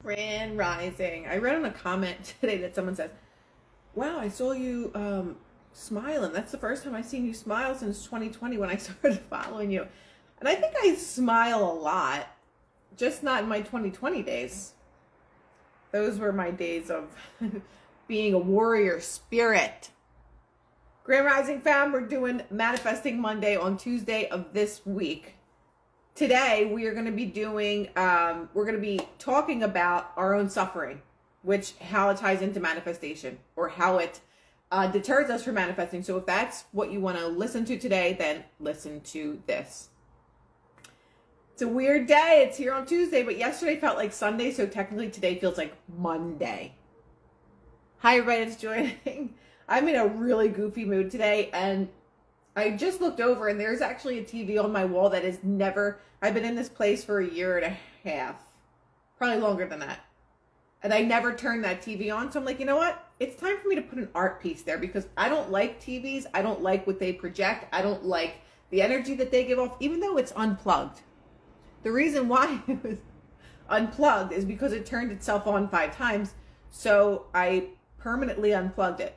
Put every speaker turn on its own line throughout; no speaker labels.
Grand Rising. I read on a comment today that someone says, "Wow, I saw you smiling. That's the first time I've seen you smile since 2020 when I started following you." And I think I smile a lot, just not in my 2020 days. Those were my days of being a warrior spirit. Grand Rising fam, we're doing Manifesting Monday on Tuesday of this week. Today we are going to be doing we're going to be talking about our own suffering, how it ties into manifestation, or how it deters us from manifesting. So if that's what you want to listen to today, then listen to this. It's a weird day. It's here on Tuesday, but yesterday felt like Sunday, so technically today feels like Monday. Hi everybody, it's joining. I'm in a really goofy mood today, and I just looked over and there's actually a TV on my wall that is never, I've been in this place for a year and a half, probably longer than that. And I never turned that TV on. So I'm like, you know what? It's time for me to put an art piece there, because I don't like TVs. I don't like what they project. I don't like the energy that they give off, even though it's unplugged. The reason why it was unplugged is because it turned itself on 5 times. So I permanently unplugged it.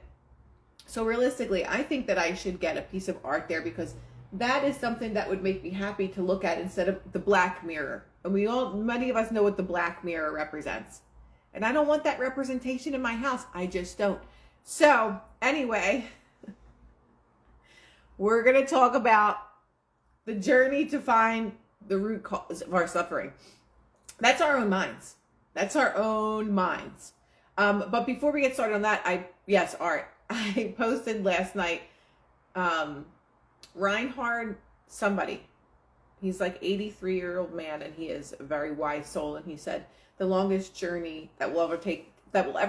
So realistically, I think that I should get a piece of art there, because that is something that would make me happy to look at instead of the black mirror. And many of us know what the black mirror represents. And I don't want that representation in my house. I just don't. So anyway, we're going to talk about the journey to find the root cause of our suffering. That's our own minds. That's our own minds. But before we get started on that, art. I posted last night, Reinhard somebody. He's like 83-year-old man, and he is a very wise soul. And he said, the longest journey that we'll ever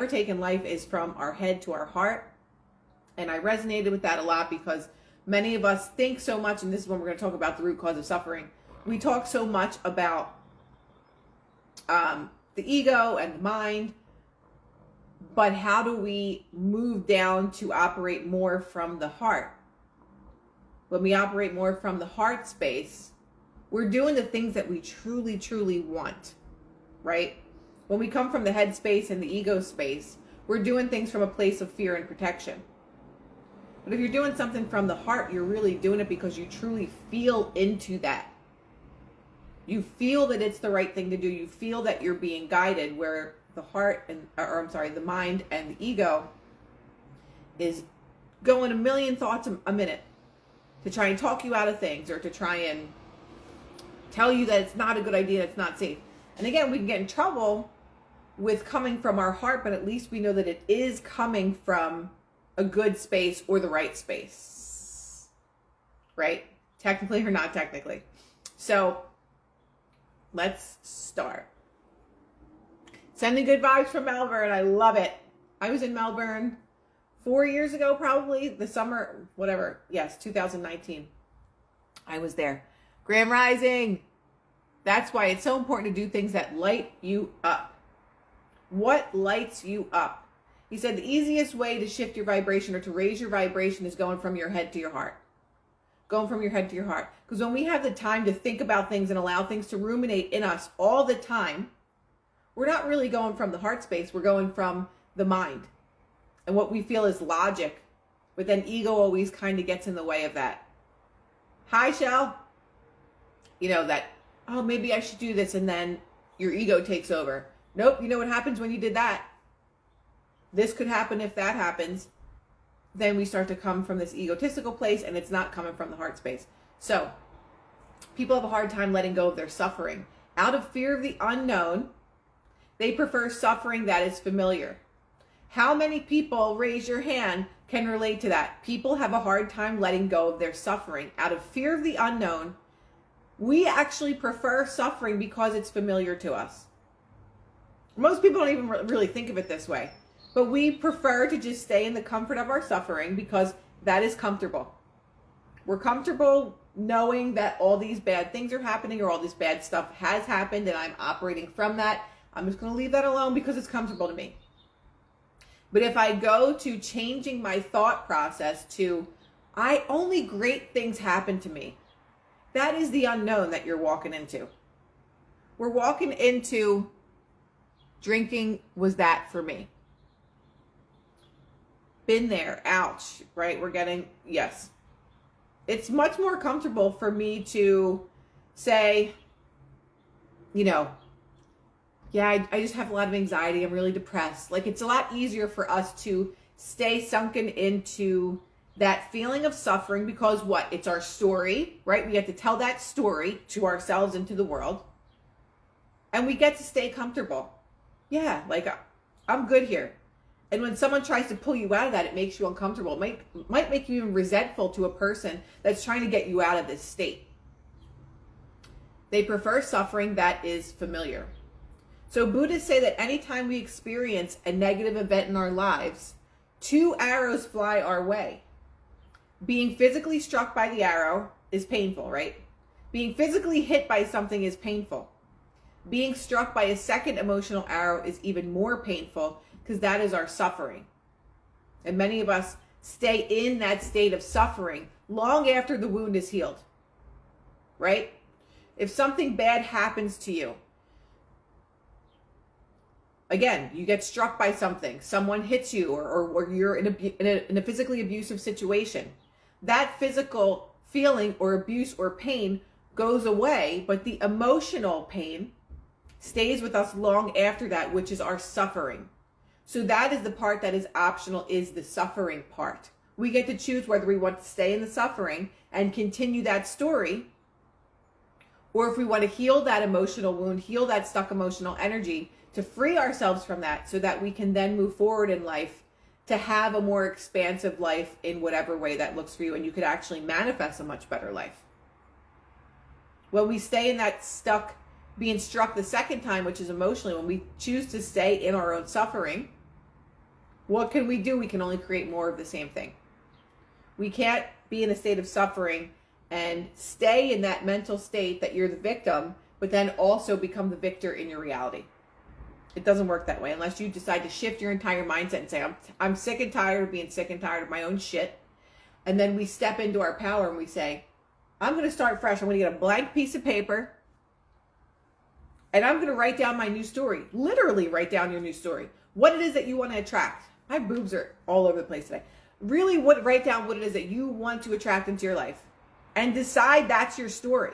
take in life is from our head to our heart. And I resonated with that a lot, because many of us think so much, and this is when we're going to talk about the root cause of suffering. We talk so much about the ego and the mind, but how do we move down to operate more from the heart? When we operate more from the heart space, we're doing the things that we truly, truly want, right? When we come from the head space and the ego space, we're doing things from a place of fear and protection. But if you're doing something from the heart, you're really doing it because you truly feel into that. You feel that it's the right thing to do. You feel that you're being guided, where the mind and the ego is going a million thoughts a minute to try and talk you out of things, or to try and tell you that it's not a good idea, it's not safe. And again, we can get in trouble with coming from our heart, but at least we know that it is coming from a good space or the right space, right? Technically or not technically. So let's start. Sending good vibes from Melbourne. I love it. I was in Melbourne 4 years ago, probably the summer, whatever. Yes, 2019. I was there. Grand Rising. That's why it's so important to do things that light you up. What lights you up? He said the easiest way to shift your vibration, or to raise your vibration, is going from your head to your heart. Going from your head to your heart. Because when we have the time to think about things and allow things to ruminate in us all the time, we're not really going from the heart space. We're going from the mind and what we feel is logic. But then ego always kind of gets in the way of that. Hi, Shell. You know that, oh, maybe I should do this. And then your ego takes over. Nope. You know what happens when you did that? This could happen if that happens. Then we start to come from this egotistical place, and it's not coming from the heart space. So people have a hard time letting go of their suffering. Out of fear of the unknown, they prefer suffering that is familiar. How many people, raise your hand, can relate to that? People have a hard time letting go of their suffering. Out of fear of the unknown, we actually prefer suffering because it's familiar to us. Most people don't even really think of it this way. But we prefer to just stay in the comfort of our suffering because that is comfortable. We're comfortable knowing that all these bad things are happening, or all this bad stuff has happened, and I'm operating from that. I'm just going to leave that alone because it's comfortable to me. But if I go to changing my thought process to, only great things happen to me, that is the unknown that you're walking into. We're walking into Drinking was that for me. Been there, ouch, right? Yes. It's much more comfortable for me to say, yeah, I just have a lot of anxiety. I'm really depressed. Like, it's a lot easier for us to stay sunken into that feeling of suffering because what? It's our story, right? We have to tell that story to ourselves and to the world. And we get to stay comfortable. Yeah, like, I'm good here. And when someone tries to pull you out of that, it makes you uncomfortable. It might make you even resentful to a person that's trying to get you out of this state. They prefer suffering that is familiar. So Buddhists say that anytime we experience a negative event in our lives, 2 arrows fly our way. Being physically struck by the arrow is painful, right? Being physically hit by something is painful. Being struck by a second emotional arrow is even more painful because that is our suffering. And many of us stay in that state of suffering long after the wound is healed, right? If something bad happens to you, again, you get struck by something, someone hits you, or you're in a physically abusive situation, that physical feeling or abuse or pain goes away, but the emotional pain stays with us long after that, which is our suffering. So that is the part that is optional, is the suffering part. We get to choose whether we want to stay in the suffering and continue that story, or if we want to heal that emotional wound, heal that stuck emotional energy to free ourselves from that so that we can then move forward in life to have a more expansive life in whatever way that looks for you, and you could actually manifest a much better life. When we stay in that being struck the second time, which is emotionally, when we choose to stay in our own suffering, what can we do? We can only create more of the same thing. We can't be in a state of suffering and stay in that mental state that you're the victim, but then also become the victor in your reality. It doesn't work that way unless you decide to shift your entire mindset and say, I'm sick and tired of being sick and tired of my own shit. And then we step into our power and we say, I'm going to start fresh. I'm going to get a blank piece of paper and I'm going to write down my new story. Literally write down your new story. What it is that you want to attract. My boobs are all over the place today. Really write down what it is that you want to attract into your life and decide that's your story.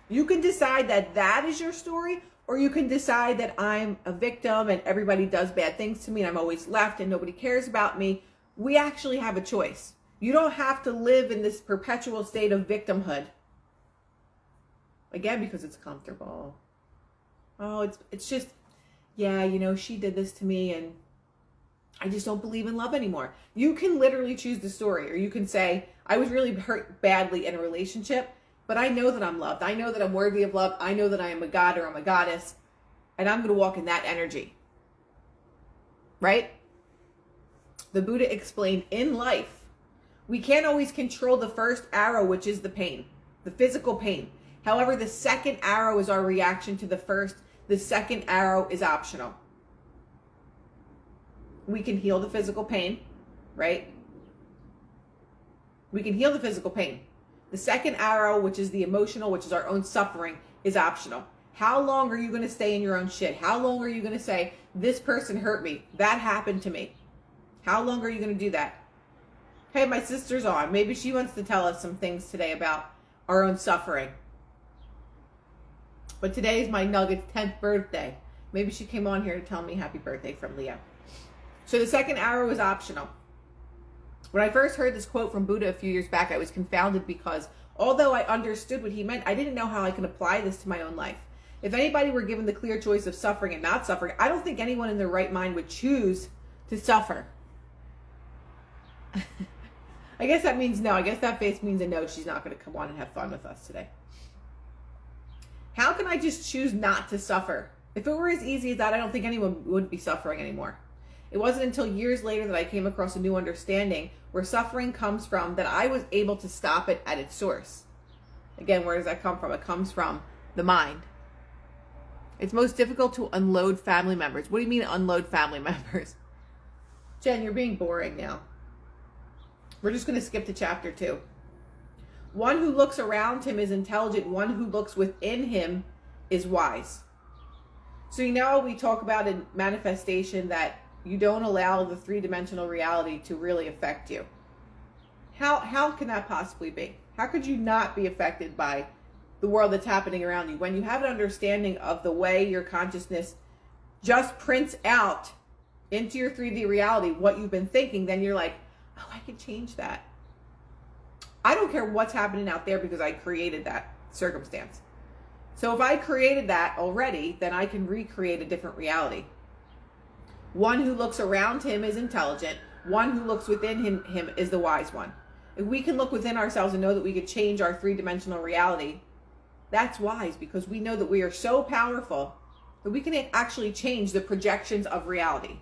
You can decide that that is your story, or you can decide that I'm a victim and everybody does bad things to me and I'm always left and nobody cares about me. We actually have a choice. You don't have to live in this perpetual state of victimhood. Again, because it's comfortable. Oh, it's just, yeah, she did this to me and I just don't believe in love anymore. You can literally choose the story, or you can say, I was really hurt badly in a relationship, but I know that I'm loved. I know that I'm worthy of love. I know that I am a god or I'm a goddess, and I'm going to walk in that energy. Right? The Buddha explained, in life, we can't always control the first arrow, which is the pain, the physical pain. However, the second arrow is our reaction to the first. The second arrow is optional. We can heal the physical pain, right? We can heal the physical pain. The second arrow, which is the emotional, which is our own suffering, is optional. How long are you going to stay in your own shit? How long are you going to say, this person hurt me? That happened to me. How long are you going to do that? Hey, my sister's on. Maybe she wants to tell us some things today about our own suffering. But today is my nugget's 10th birthday. Maybe she came on here to tell me happy birthday from Leo. So the second arrow is optional. When I first heard this quote from Buddha a few years back, I was confounded because although I understood what he meant, I didn't know how I can apply this to my own life. If anybody were given the clear choice of suffering and not suffering, I don't think anyone in their right mind would choose to suffer. I guess that means no. I guess that face means a no. She's not going to come on and have fun with us today. How can I just choose not to suffer? If it were as easy as that, I don't think anyone would be suffering anymore. It wasn't until years later that I came across a new understanding where suffering comes from, that I was able to stop it at its source. Again, where does that come from? It comes from the mind. It's most difficult to unload family members. What do you mean unload family members? Jen, you're being boring now. We're just going to skip to chapter 2. One who looks around him is intelligent. One who looks within him is wise. So you know we talk about in manifestation that you don't allow the three-dimensional reality to really affect you. How can that possibly be? How could you not be affected by the world that's happening around you when you have an understanding of the way your consciousness just prints out into your 3D reality what you've been thinking? Then you're like, oh, I can change that. I don't care what's happening out there because I created that circumstance. So if I created that already, then I can recreate a different reality. One who looks around him is intelligent. One who looks within him is the wise one. If we can look within ourselves and know that we could change our three-dimensional reality, that's wise, because we know that we are so powerful that we can actually change the projections of reality.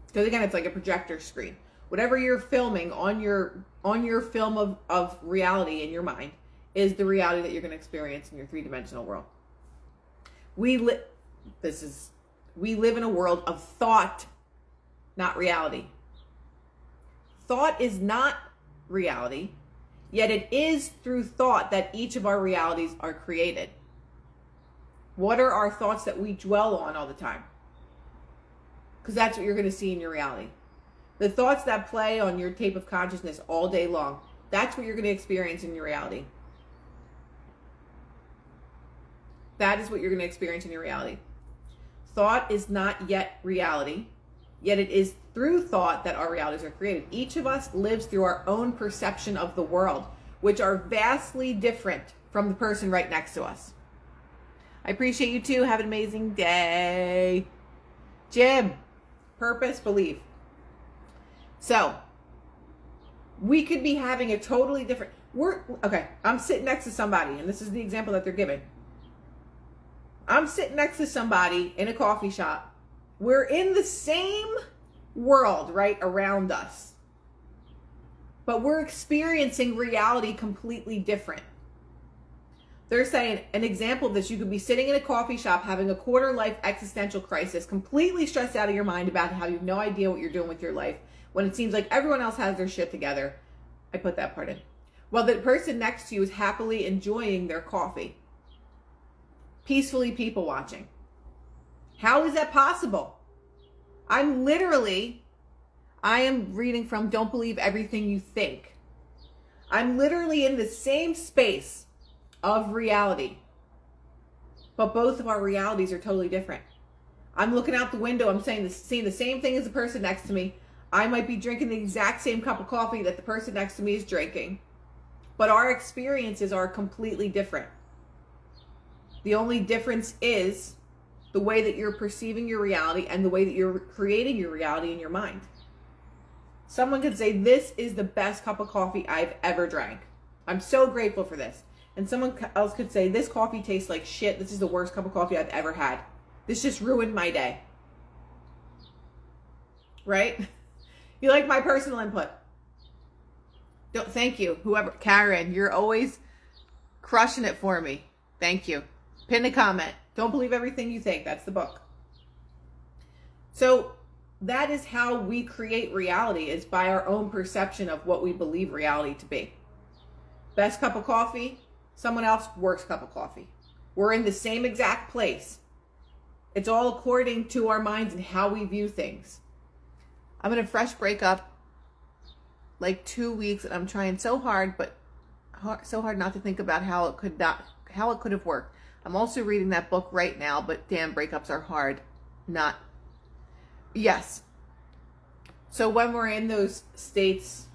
Because again, it's like a projector screen. Whatever you're filming on your film of reality in your mind is the reality that you're going to experience in your three-dimensional world. We live in a world of thought, not reality. Thought is not reality, yet it is through thought that each of our realities are created. What are our thoughts that we dwell on all the time? Because that's what you're going to see in your reality. The thoughts that play on your tape of consciousness all day long, that's what you're going to experience in your reality. That is what you're going to experience in your reality. Thought is not yet reality, yet it is through thought that our realities are created. Each of us lives through our own perception of the world, which are vastly different from the person right next to us. I appreciate you too. Have an amazing day. Jim, purpose, belief. So, we could be having a totally different... I'm sitting next to somebody, and this is the example that they're giving. I'm sitting next to somebody in a coffee shop. We're in the same world right around us, but we're experiencing reality completely different. They're saying an example of this: you could be sitting in a coffee shop having a quarter life existential crisis, completely stressed out of your mind about how you have no idea what you're doing with your life when it seems like everyone else has their shit together. I put that part in. While the person next to you is happily enjoying their coffee, peacefully people watching. How is that possible? I am reading from Don't Believe Everything You Think. I'm literally in the same space of reality, but both of our realities are totally different. I'm looking out the window, I'm seeing the same thing as the person next to me. I might be drinking the exact same cup of coffee that the person next to me is drinking, but our experiences are completely different. The only difference is the way that you're perceiving your reality and the way that you're creating your reality in your mind. Someone could say, this is the best cup of coffee I've ever drank. I'm so grateful for this. And someone else could say, this coffee tastes like shit. This is the worst cup of coffee I've ever had. This just ruined my day. Right? You like my personal input? Thank you. Whoever, Karen, you're always crushing it for me. Thank you. Pin a comment. Don't Believe Everything You Think. That's the book. So that is how we create reality, is by our own perception of what we believe reality to be. Best cup of coffee, someone else, worst cup of coffee. We're in the same exact place. It's all according to our minds and how we view things. I'm in a fresh breakup, like 2 weeks, and I'm trying so hard not to think about how it could have worked. I'm also reading that book right now, but damn, breakups are hard. Yes. So when we're in those states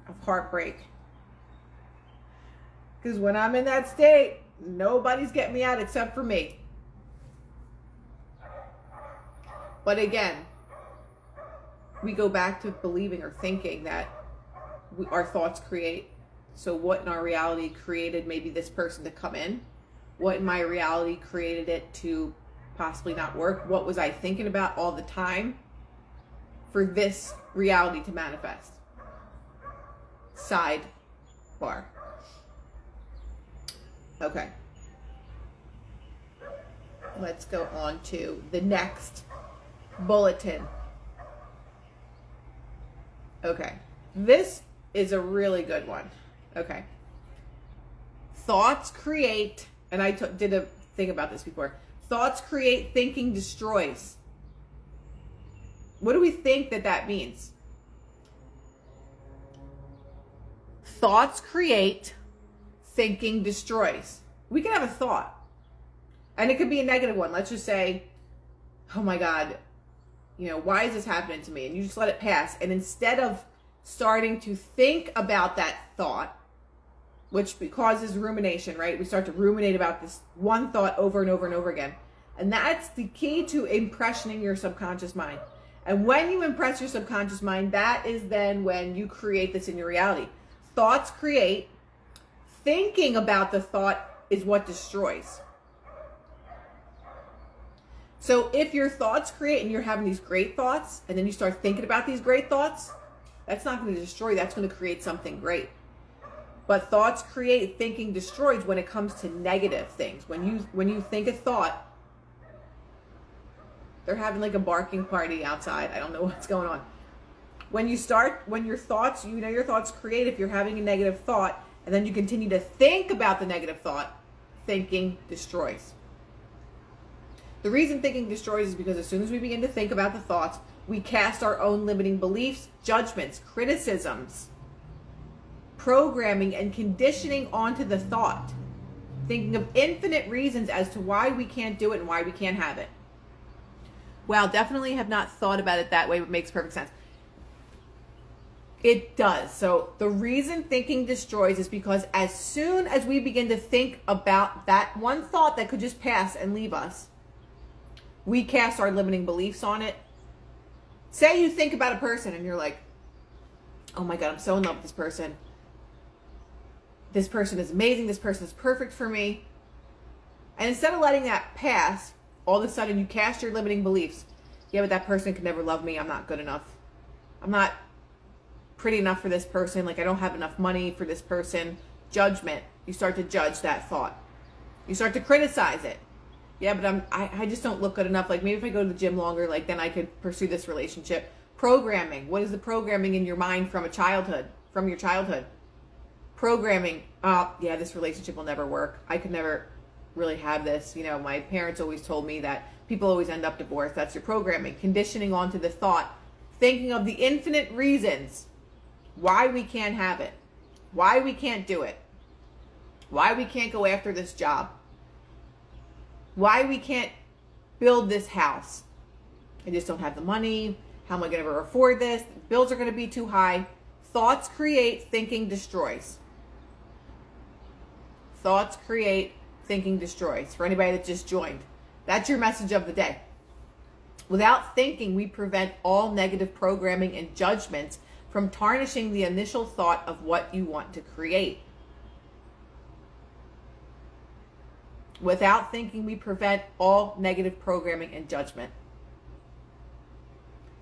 of heartbreak, because when I'm in that state, nobody's getting me out except for me. But again, we go back to believing or thinking that our thoughts create. So what in our reality created maybe this person to come in? What in my reality created it to possibly not work? What was I thinking about all the time for this reality to manifest? Sidebar. Okay. Let's go on to the next bulletin. Okay. This is a really good one. Okay. Thoughts create, and I did a thing about this before. Thoughts create, thinking destroys. What do we think that means? Thoughts create, thinking destroys. We can have a thought, and it could be a negative one. Let's just say, oh my God, why is this happening to me? And you just let it pass. And instead of starting to think about that thought, which causes rumination, right? We start to ruminate about this one thought over and over and over again. And that's the key to impressioning your subconscious mind. And when you impress your subconscious mind, that is then when you create this in your reality. Thoughts create. Thinking about the thought is what destroys. So if your thoughts create and you're having these great thoughts, and then you start thinking about these great thoughts, that's not going to destroy, that's going to create something great. But thoughts create, thinking destroys when it comes to negative things. When you think a thought, they're having like a barking party outside. I don't know what's going on. When your thoughts, your thoughts create, if you're having a negative thought, and then you continue to think about the negative thought, thinking destroys. The reason thinking destroys is because as soon as we begin to think about the thoughts, we cast our own limiting beliefs, judgments, criticisms, programming, and conditioning onto the thought, thinking of infinite reasons as to why we can't do it and why we can't have it. Wow, definitely have not thought about it that way, but makes perfect sense. It does. So the reason thinking destroys is because as soon as we begin to think about that one thought that could just pass and leave us, we cast our limiting beliefs on it. Say you think about a person and you're like, oh my God, I'm so in love with this person. This person is amazing. This person is perfect for me. And instead of letting that pass, all of a sudden you cast your limiting beliefs. Yeah, but that person could never love me. I'm not good enough. I'm not pretty enough for this person. Like, I don't have enough money for this person. Judgment. You start to judge that thought. You start to criticize it. Yeah, but I just don't look good enough. Like, maybe if I go to the gym longer, like, then I could pursue this relationship. Programming. What is the programming in your mind from your childhood? Programming. Yeah, this relationship will never work. I could never really have this. My parents always told me that people always end up divorced. That's your programming. Conditioning onto the thought. Thinking of the infinite reasons why we can't have it. Why we can't do it. Why we can't go after this job. Why we can't build this house. I just don't have the money. How am I going to ever afford this? Bills are going to be too high. Thoughts create, thinking destroys. Thoughts create, thinking destroys. For anybody that just joined, that's your message of the day. Without thinking, we prevent all negative programming and judgments from tarnishing the initial thought of what you want to create. Without thinking, we prevent all negative programming and judgment.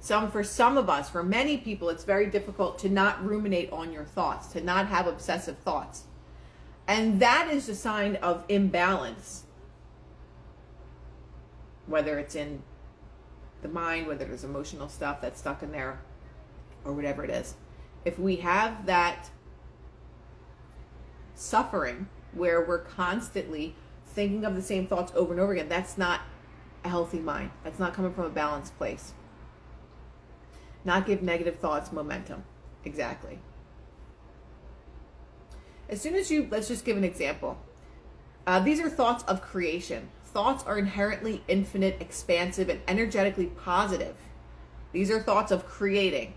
For some of us, for many people, it's very difficult to not ruminate on your thoughts, to not have obsessive thoughts. And that is a sign of imbalance. Whether it's in the mind, whether there's emotional stuff that's stuck in there, or whatever it is. If we have that suffering where we're constantly thinking of the same thoughts over and over again, that's not a healthy mind. That's not coming from a balanced place. Not give negative thoughts momentum. Exactly. As soon as let's just give an example. These are thoughts of creation. Thoughts are inherently infinite, expansive, and energetically positive. These are thoughts of creating.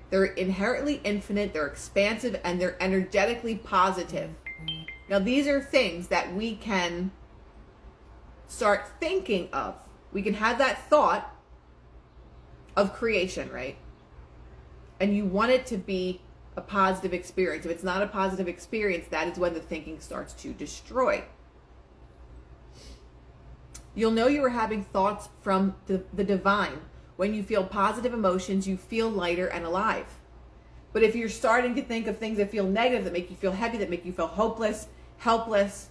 They're inherently infinite, they're expansive, and they're energetically positive. Now, these are things that we can start thinking of. We can have that thought of creation, right? And you want it to be a positive experience. If it's not a positive experience, that is when the thinking starts to destroy. You'll know you are having thoughts from the divine. When you feel positive emotions, you feel lighter and alive. But if you're starting to think of things that feel negative, that make you feel heavy, that make you feel hopeless, helpless,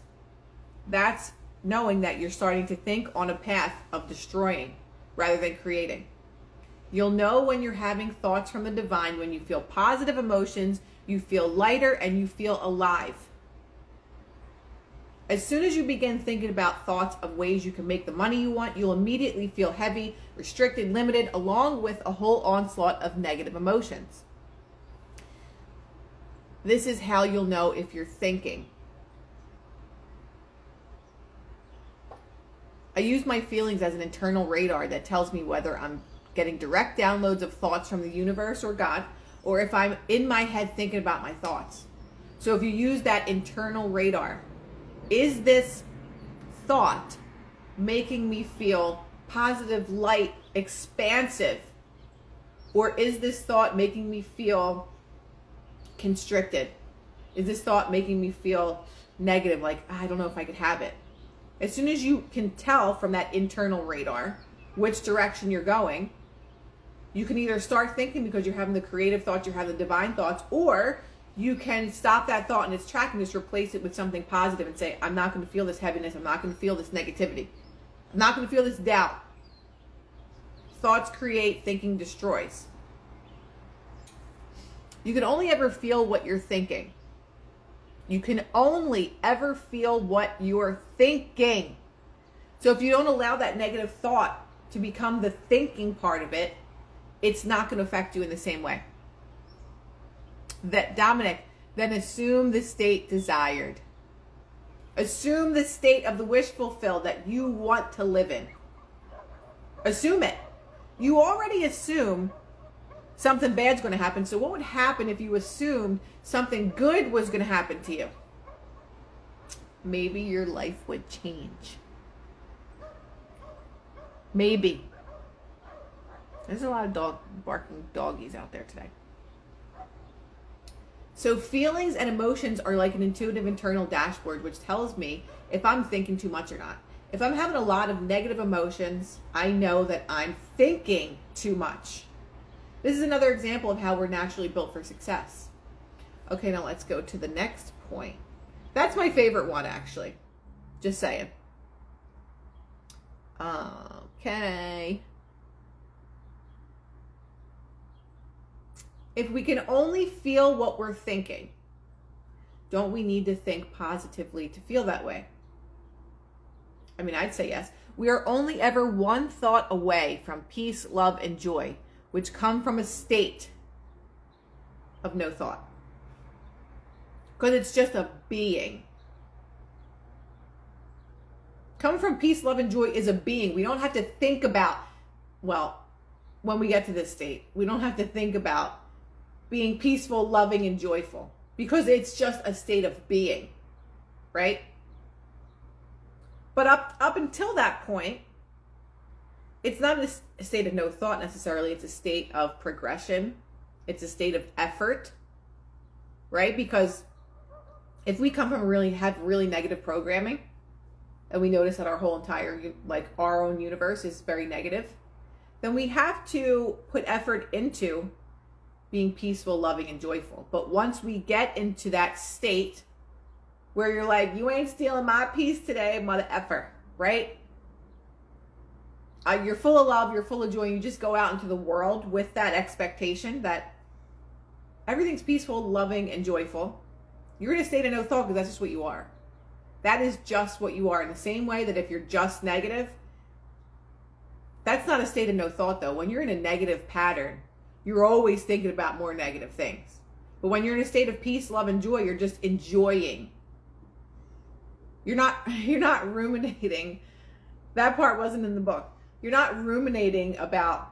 that's knowing that you're starting to think on a path of destroying rather than creating. You'll know when you're having thoughts from the divine, when you feel positive emotions, you feel lighter and you feel alive. As soon as you begin thinking about thoughts of ways you can make the money you want, you'll immediately feel heavy, restricted, limited, along with a whole onslaught of negative emotions. This is how you'll know if you're thinking. I use my feelings as an internal radar that tells me whether I'm getting direct downloads of thoughts from the universe or God, or if I'm in my head thinking about my thoughts. So if you use that internal radar, is this thought making me feel positive, light, expansive? Or is this thought making me feel constricted? Is this thought making me feel negative, like, I don't know if I could have it? As soon as you can tell from that internal radar which direction you're going, you can either start thinking because you're having the creative thoughts, you're having the divine thoughts, or you can stop that thought in its track and just replace it with something positive and say, I'm not going to feel this heaviness. I'm not going to feel this negativity. I'm not going to feel this doubt. Thoughts create, thinking destroys. You can only ever feel what you're thinking. You can only ever feel what you're thinking. So if you don't allow that negative thought to become the thinking part of it, it's not going to affect you in the same way. That Dominic, then assume the state desired. Assume the state of the wish fulfilled that you want to live in. Assume it. You already assume something bad's going to happen. So what would happen if you assumed something good was going to happen to you? Maybe your life would change. Maybe. There's a lot of barking doggies out there today. So feelings and emotions are like an intuitive internal dashboard, which tells me if I'm thinking too much or not. If I'm having a lot of negative emotions, I know that I'm thinking too much. This is another example of how we're naturally built for success. Okay, now let's go to the next point. That's my favorite one, actually. Just saying. Okay. If we can only feel what we're thinking, don't we need to think positively to feel that way? I mean, I'd say yes. We are only ever one thought away from peace, love, and joy, which come from a state of no thought. Because it's just a being. Coming from peace, love, and joy is a being. We don't have to think about, well, when we get to this state, we don't have to think about being peaceful, loving, and joyful, because it's just a state of being, right? But up until that point, it's not a state of no thought necessarily. It's a state of progression. It's a state of effort, right? Because if we come from have really negative programming, and we notice that our whole entire, like our own universe is very negative, then we have to put effort into being peaceful, loving, and joyful. But once we get into that state where you're like, you ain't stealing my peace today, mother effer, right? You're full of love, you're full of joy. You just go out into the world with that expectation that everything's peaceful, loving, and joyful. You're in a state of no thought because that's just what you are. That is just what you are. In the same way that if you're just negative, that's not a state of no thought though. When you're in a negative pattern, you're always thinking about more negative things. But when you're in a state of peace, love, and joy, you're just enjoying. You're not ruminating. That part wasn't in the book. You're not ruminating about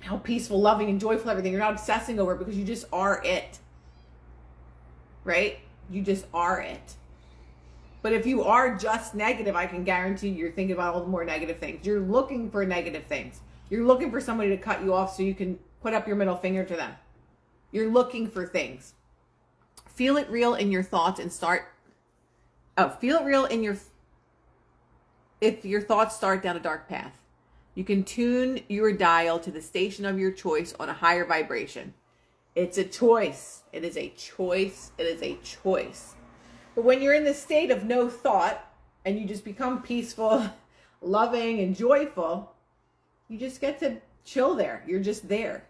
how peaceful, loving, and joyful everything. You're not obsessing over it because you just are it. Right? You just are it. But if you are just negative, I can guarantee you're thinking about all the more negative things. You're looking for negative things. You're looking for somebody to cut you off so you can put up your middle finger to them. You're looking for things. Feel it real in your thoughts and feel it real in if your thoughts start down a dark path. You can tune your dial to the station of your choice on a higher vibration. It's a choice. It is a choice. It is a choice. But when you're in the state of no thought and you just become peaceful, loving, and joyful, you just get to chill there. You're just there.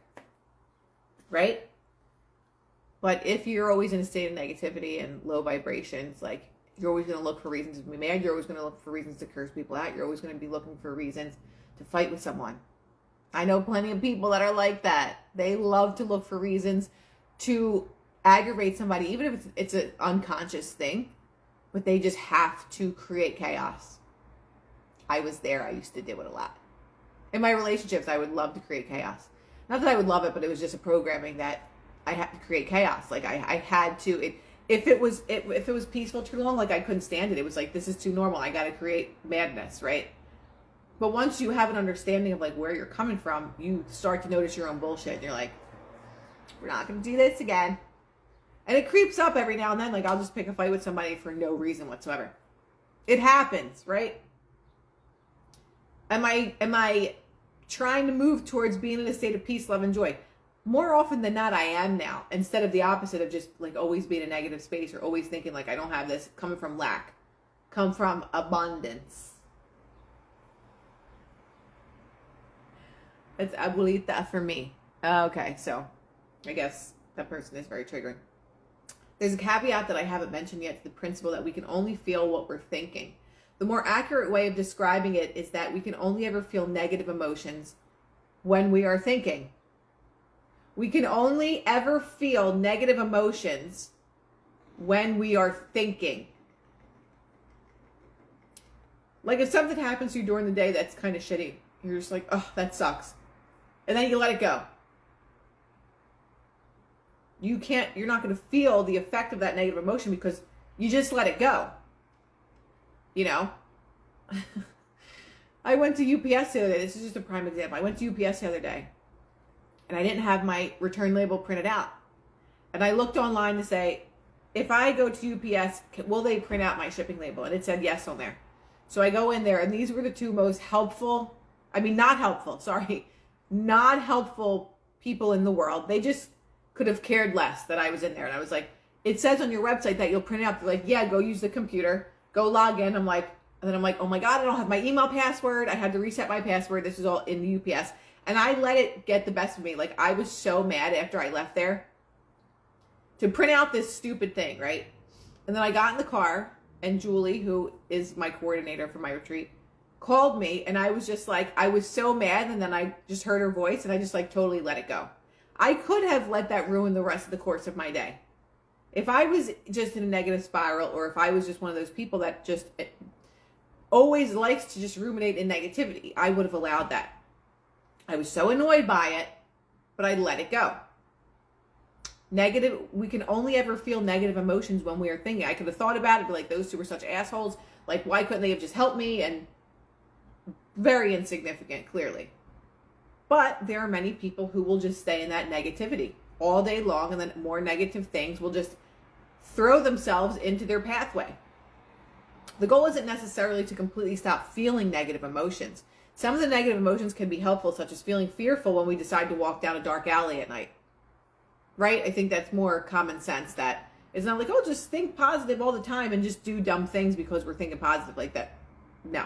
Right? But if you're always in a state of negativity and low vibrations, like You're always going to look for reasons to be mad. You're always going to look for reasons to curse people out. You're always going to be looking for reasons to fight with someone. I know plenty of people that are like that. They love to look for reasons to aggravate somebody, even if it's an unconscious thing, but they just have to create chaos. I was there. I used to do it a lot. In my relationships, I would love to create chaos. Not that I would love it, but it was just a programming that I had to create chaos. Like I had to. If it was peaceful too long, like I couldn't stand it. It was like, this is too normal. I got to create madness, right? But once you have an understanding of like where you're coming from, you start to notice your own bullshit. And you're like, we're not going to do this again. And it creeps up every now and then. Like I'll just pick a fight with somebody for no reason whatsoever. It happens, right? Am I trying to move towards being in a state of peace, love, and joy? More often than not, I am now. Instead of the opposite of just like always being in a negative space or always thinking like I don't have this, coming from lack, come from abundance. It's abuelita for me. Okay, so I guess that person is very triggering. There's a caveat that I haven't mentioned yet to the principle that we can only feel what we're thinking. The more accurate way of describing it is that we can only ever feel negative emotions when we are thinking. We can only ever feel negative emotions when we are thinking. Like if something happens to you during the day that's kind of shitty, you're just like, oh, that sucks. And then you let it go. You're not going to feel the effect of that negative emotion because you just let it go. You know? I went to UPS the other day. This is just a prime example. I went to UPS the other day. And I didn't have my return label printed out. And I looked online to say, if I go to UPS, will they print out my shipping label? And it said yes on there. So I go in there, and these were the two most helpful, not helpful people in the world. They just could have cared less that I was in there. And I was like, it says on your website that you'll print it out. They're like, yeah, go use the computer, go log in. I'm like, oh my God, I don't have my email password. I had to reset my password. This is all in the UPS. And I let it get the best of me. Like, I was so mad after I left there to print out this stupid thing, right? And then I got in the car, and Julie, who is my coordinator for my retreat, called me, and I was just like, I was so mad, and then I just heard her voice, and I just like totally let it go. I could have let that ruin the rest of the course of my day. If I was just in a negative spiral, or if I was just one of those people that just always likes to just ruminate in negativity, I would have allowed that. I was so annoyed by it, but I let it go. We can only ever feel negative emotions when we are thinking. I could have thought about it, but like, those two were such assholes. Like, why couldn't they have just helped me? And very insignificant, clearly. But there are many people who will just stay in that negativity all day long, and then more negative things will just throw themselves into their pathway. The goal isn't necessarily to completely stop feeling negative emotions. Some of the negative emotions can be helpful, such as feeling fearful when we decide to walk down a dark alley at night. Right? I think that's more common sense. That it's not like, oh, just think positive all the time and just do dumb things because we're thinking positive like that. No.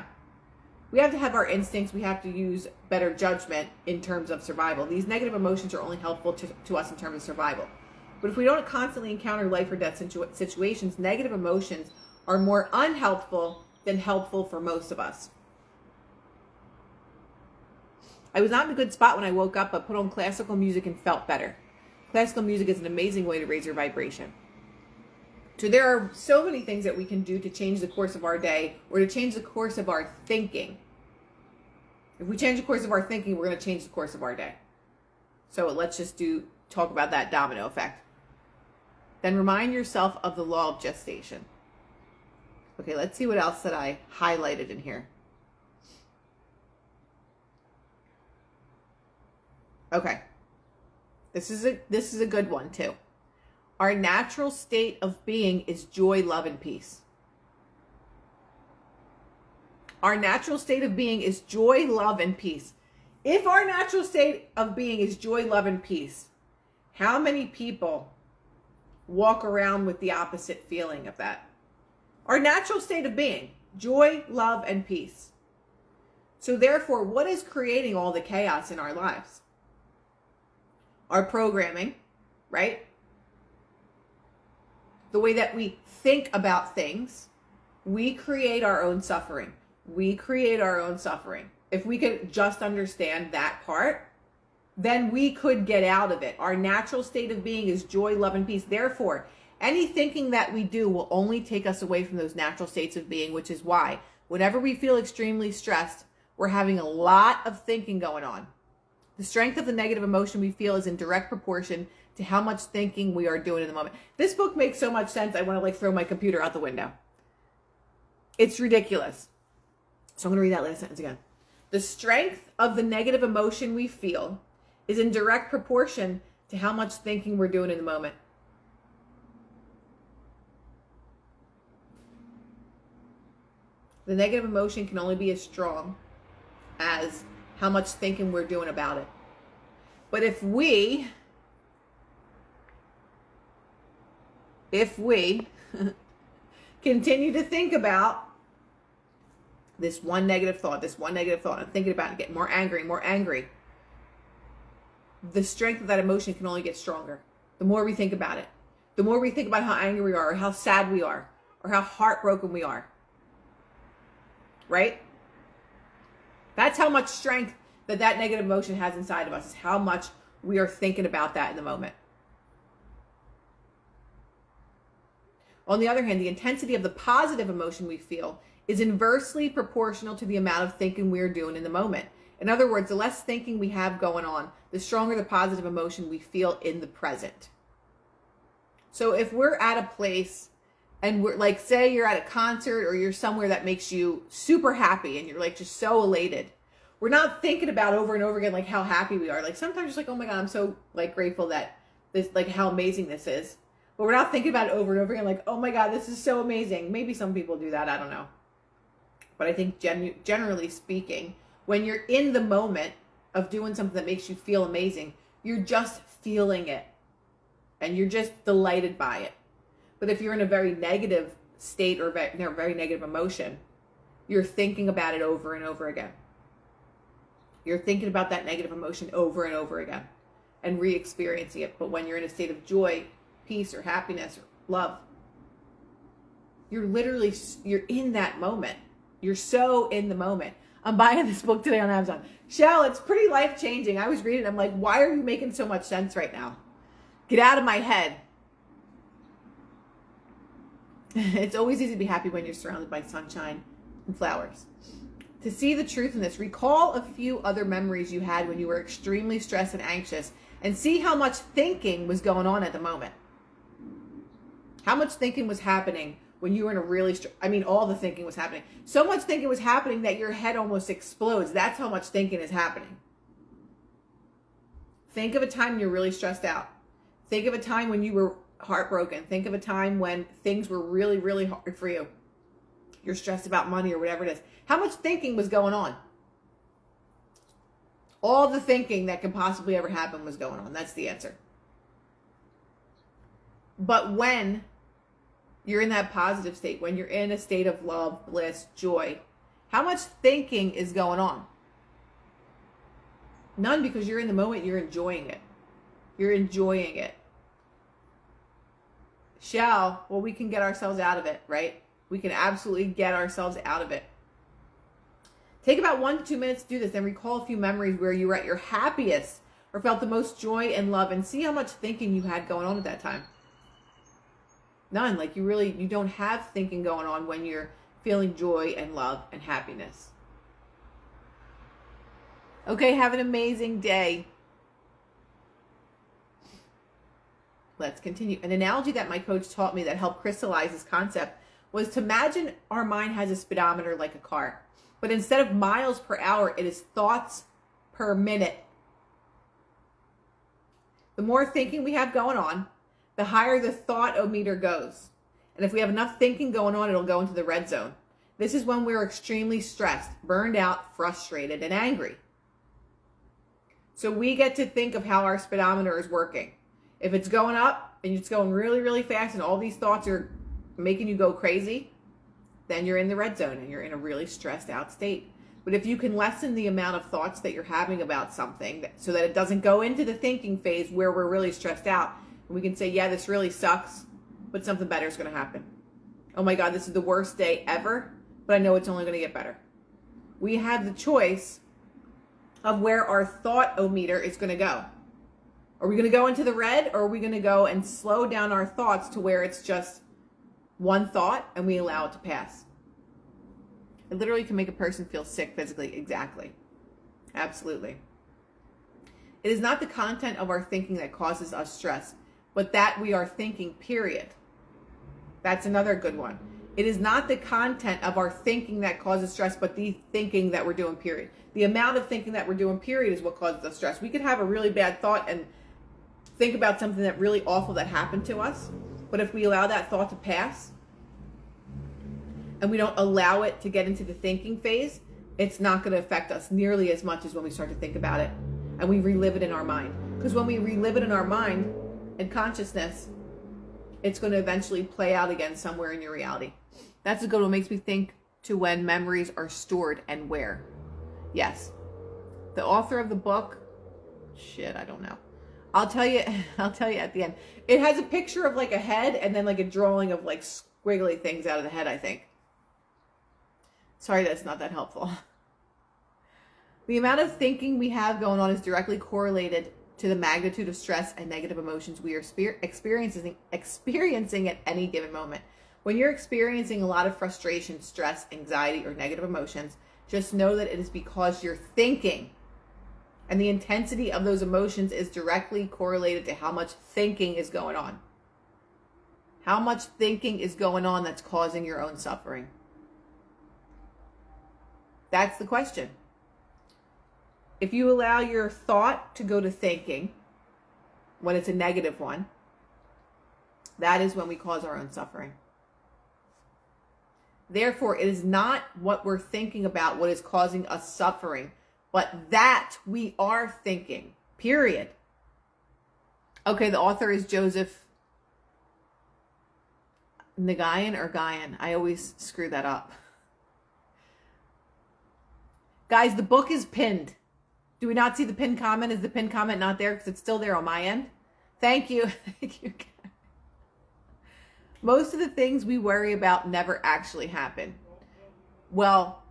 We have to have our instincts. We have to use better judgment in terms of survival. These negative emotions are only helpful to us in terms of survival. But if we don't constantly encounter life or death situations, negative emotions are more unhelpful than helpful for most of us. I was not in a good spot when I woke up, but put on classical music and felt better. Classical music is an amazing way to raise your vibration. So there are so many things that we can do to change the course of our day or to change the course of our thinking. If we change the course of our thinking, we're going to change the course of our day. So let's just talk about that domino effect. Then remind yourself of the law of gestation. Okay, let's see what else that I highlighted in here. Okay. This is a good one too. Our natural state of being is joy, love, and peace. Our natural state of being is joy, love, and peace. If our natural state of being is joy, love, and peace, how many people walk around with the opposite feeling of that? Our natural state of being, joy, love, and peace. So therefore, what is creating all the chaos in our lives? Our programming, right? The way that we think about things, We create our own suffering. We create our own suffering. If we could just understand that part, then we could get out of it. Our natural state of being is joy, love, and peace. Therefore, any thinking that we do will only take us away from those natural states of being, which is why whenever we feel extremely stressed, we're having a lot of thinking going on. The strength of the negative emotion we feel is in direct proportion to how much thinking we are doing in the moment. This book makes so much sense, I want to throw my computer out the window. It's ridiculous. So I'm going to read that last sentence again. The strength of the negative emotion we feel is in direct proportion to how much thinking we're doing in the moment. The negative emotion can only be as strong as how much thinking we're doing about it. But if we continue to think about this one negative thought, and thinking about it, getting more angry, the strength of that emotion can only get stronger. The more we think about it, the more we think about how angry we are, or how sad we are, or how heartbroken we are. Right? That's how much strength that negative emotion has inside of us, is how much we are thinking about that in the moment. On the other hand, the intensity of the positive emotion we feel is inversely proportional to the amount of thinking we're doing in the moment. In other words, the less thinking we have going on, the stronger the positive emotion we feel in the present. So if we're at a place and we're like, say you're at a concert or you're somewhere that makes you super happy and you're like just so elated, we're not thinking about over and over again like how happy we are. Like sometimes it's like, oh my God, I'm so like grateful that this, like how amazing this is. But we're not thinking about it over and over again like, oh my God, this is so amazing. Maybe some people do that, I don't know. But I think generally speaking, when you're in the moment of doing something that makes you feel amazing, you're just feeling it and you're just delighted by it. But if you're in a very negative state or very negative emotion, you're thinking about it over and over again. You're thinking about that negative emotion over and over again and re-experiencing it. But when you're in a state of joy, peace, or happiness, or love, you're in that moment. You're so in the moment. I'm buying this book today on Amazon. Shell, it's pretty life-changing. I was reading it. I'm like, why are you making so much sense right now? Get out of my head. It's always easy to be happy when you're surrounded by sunshine and flowers. To see the truth in this, recall a few other memories you had when you were extremely stressed and anxious and see how much thinking was going on at the moment. How much thinking was happening when you were in a really, all the thinking was happening. So much thinking was happening that your head almost explodes. That's how much thinking is happening. Think of a time you're really stressed out. Think of a time when you were heartbroken. Think of a time when things were really, really hard for you. You're stressed about money or whatever it is. How much thinking was going on? All the thinking that could possibly ever happen was going on. That's the answer. But when you're in that positive state, when you're in a state of love, bliss, joy, how much thinking is going on? None, because you're in the moment, you're enjoying it. You're enjoying it. Well, we can get ourselves out of it, right? We can absolutely get ourselves out of it. Take about 1 to 2 minutes to do this and recall a few memories where you were at your happiest or felt the most joy and love, and see how much thinking you had going on at that time. None. Like you don't have thinking going on when you're feeling joy and love and happiness. Okay, have an amazing day. Let's continue. An analogy that my coach taught me that helped crystallize this concept was to imagine our mind has a speedometer like a car. But instead of miles per hour, it is thoughts per minute. The more thinking we have going on, the higher the thought-o-meter goes. And if we have enough thinking going on, it'll go into the red zone. This is when we're extremely stressed, burned out, frustrated, and angry. So we get to think of how our speedometer is working. If it's going up and it's going really, really fast and all these thoughts are making you go crazy, then you're in the red zone and you're in a really stressed out state. But if you can lessen the amount of thoughts that you're having about something so that it doesn't go into the thinking phase where we're really stressed out, and we can say, yeah, this really sucks, but something better is going to happen. oh my God, this is the worst day ever, but I know it's only going to get better. We have the choice of where our thought-o-meter is going to go. Are we going to go into the red, or are we going to go and slow down our thoughts to where it's just one thought and we allow it to pass? It literally can make a person feel sick physically. Exactly. Absolutely. It is not the content of our thinking that causes us stress, but that we are thinking, period. That's another good one. It is not the content of our thinking that causes stress, but the thinking that we're doing, period. The amount of thinking that we're doing, period, is what causes us stress. We could have a really bad thought and think about something that really awful that happened to us, but if we allow that thought to pass and we don't allow it to get into the thinking phase, it's not going to affect us nearly as much as when we start to think about it and we relive it in our mind. Because when we relive it in our mind and consciousness, it's going to eventually play out again somewhere in your reality. That's a good one. Makes me think to when memories are stored and where. Yes. The author of the book, I don't know. I'll tell you at the end. It has a picture of like a head and then like a drawing of like squiggly things out of the head, I think. Sorry, that's not that helpful. The amount of thinking we have going on is directly correlated to the magnitude of stress and negative emotions we are experiencing at any given moment. When you're experiencing a lot of frustration, stress, anxiety, or negative emotions, just know that it is because you're thinking. And the intensity of those emotions is directly correlated to how much thinking is going on. How much thinking is going on that's causing your own suffering? That's the question. If you allow your thought to go to thinking, when it's a negative one, that is when we cause our own suffering. Therefore, it is not what we're thinking about what is causing us suffering, but that we are thinking, period. Okay, the author is Joseph Nguyen or Guyan. I always screw that up. Guys, the book is pinned. Do we not see the pinned comment? Is the pinned comment not there because it's still there on my end? Thank you. Thank you. Most of the things we worry about never actually happen. Well,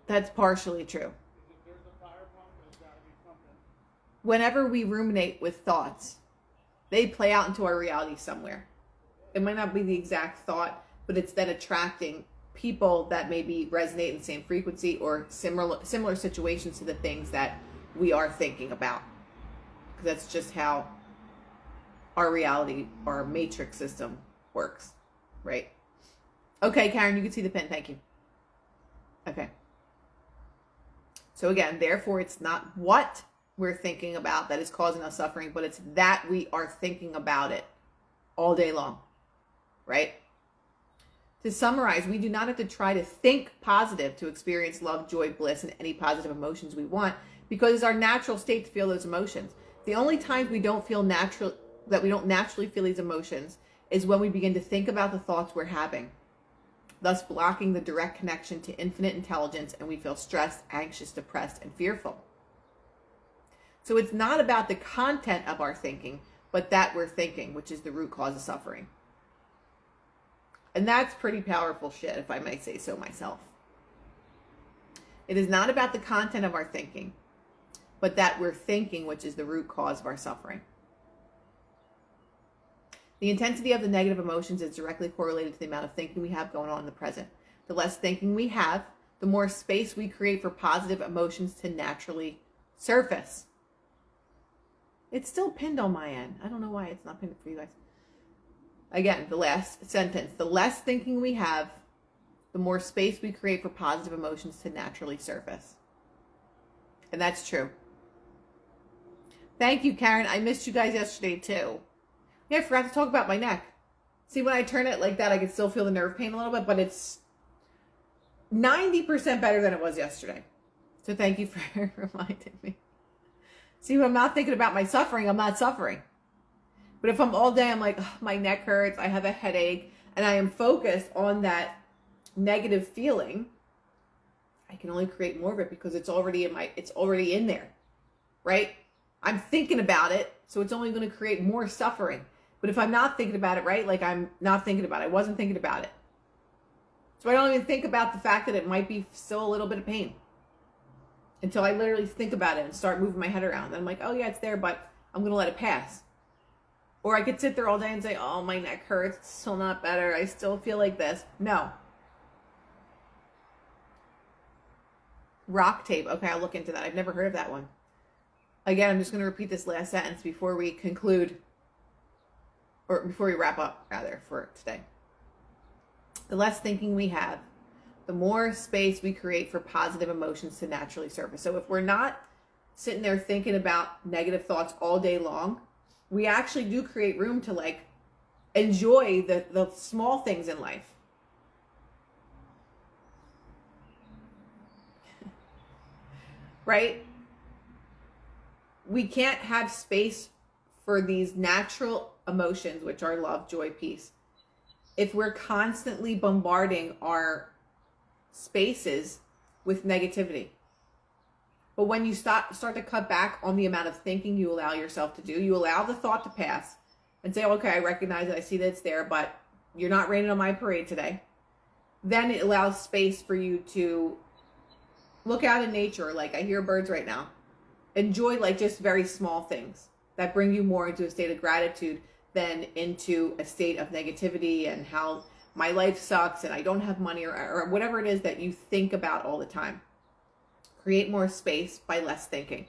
that's partially true. Whenever we ruminate with thoughts, they play out into our reality somewhere. It might not be the exact thought, but it's then attracting people that maybe resonate in the same frequency or similar situations to the things that we are thinking about. Because that's just how our reality, our matrix system works, right? Okay, Karen, you can see the pin. Thank you. Okay. So again, therefore, it's not what we're thinking about that is causing us suffering, but it's that we are thinking about it all day long, right? To summarize, we do not have to try to think positive to experience love, joy, bliss, and any positive emotions we want, because it's our natural state to feel those emotions. The only times we don't naturally feel these emotions is when we begin to think about the thoughts we're having, thus blocking the direct connection to infinite intelligence, and we feel stressed, anxious, depressed, and fearful. So it's not about the content of our thinking, but that we're thinking, which is the root cause of suffering. And that's pretty powerful shit, if I may say so myself. It is not about the content of our thinking, but that we're thinking, which is the root cause of our suffering. The intensity of the negative emotions is directly correlated to the amount of thinking we have going on in the present. The less thinking we have, the more space we create for positive emotions to naturally surface. It's still pinned on my end. I don't know why it's not pinned for you guys. Again, the last sentence. The less thinking we have, the more space we create for positive emotions to naturally surface. And that's true. Thank you, Karen. I missed you guys yesterday, too. Yeah, I forgot to talk about my neck. See, when I turn it like that, I can still feel the nerve pain a little bit, but it's 90% better than it was yesterday. So thank you for reminding me. See, when I'm not thinking about my suffering, I'm not suffering. But if I'm all day, I'm like, oh, my neck hurts, I have a headache, and I am focused on that negative feeling, I can only create more of it because it's already in there, right? I'm thinking about it, so it's only going to create more suffering. But if I'm not thinking about it, right? Like I'm not thinking about it. I wasn't thinking about it. So I don't even think about the fact that it might be still a little bit of pain until I literally think about it and start moving my head around. And I'm like, oh yeah, it's there, but I'm going to let it pass. Or I could sit there all day and say, oh, my neck hurts. It's still not better. I still feel like this. No. Rock tape. Okay, I'll look into that. I've never heard of that one. Again, I'm just going to repeat this last sentence before we conclude, or before we wrap up, rather, for today. The less thinking we have, the more space we create for positive emotions to naturally surface. So if we're not sitting there thinking about negative thoughts all day long, we actually do create room to like enjoy the small things in life. Right? We can't have space for these natural emotions, which are love, joy, peace, if we're constantly bombarding our spaces with negativity. But when you start to cut back on the amount of thinking you allow yourself to do, you allow the thought to pass and say, okay, I recognize it, I see that it's there, but you're not raining on my parade today. Then it allows space for you to look out in nature. Like I hear birds right now. Enjoy like just very small things that bring you more into a state of gratitude than into a state of negativity and how my life sucks and I don't have money or whatever it is that you think about all the time. Create more space by less thinking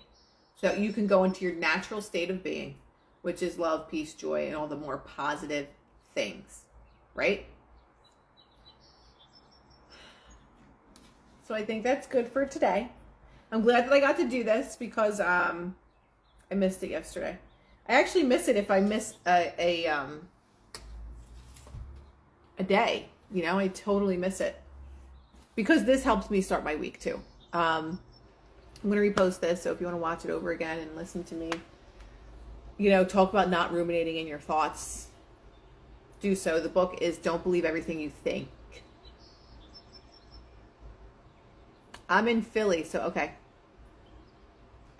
so you can go into your natural state of being, which is love, peace, joy, and all the more positive things, right? So I think that's good for today. I'm glad that I got to do this because I missed it yesterday. I actually miss it if I miss a day. You know, I totally miss it because this helps me start my week too. I'm going to repost this, so if you want to watch it over again and listen to me, you know, talk about not ruminating in your thoughts, do so. The book is Don't Believe Everything You Think. I'm in Philly, so okay.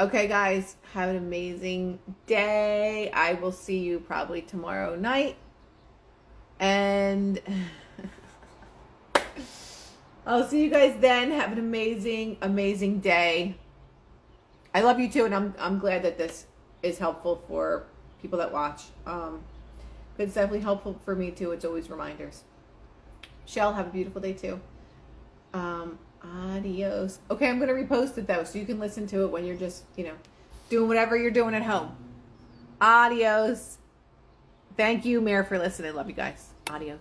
Okay, guys, have an amazing day. I will see you probably tomorrow night. And I'll see you guys then. Have an amazing, amazing day. I love you too, and I'm glad that this is helpful for people that watch. It's definitely helpful for me too. It's always reminders. Shell, have a beautiful day too. Adios. Okay, I'm going to repost it though, so you can listen to it when you're just, you know, doing whatever you're doing at home. Adios. Thank you, Mayor, for listening. Love you guys. Adios.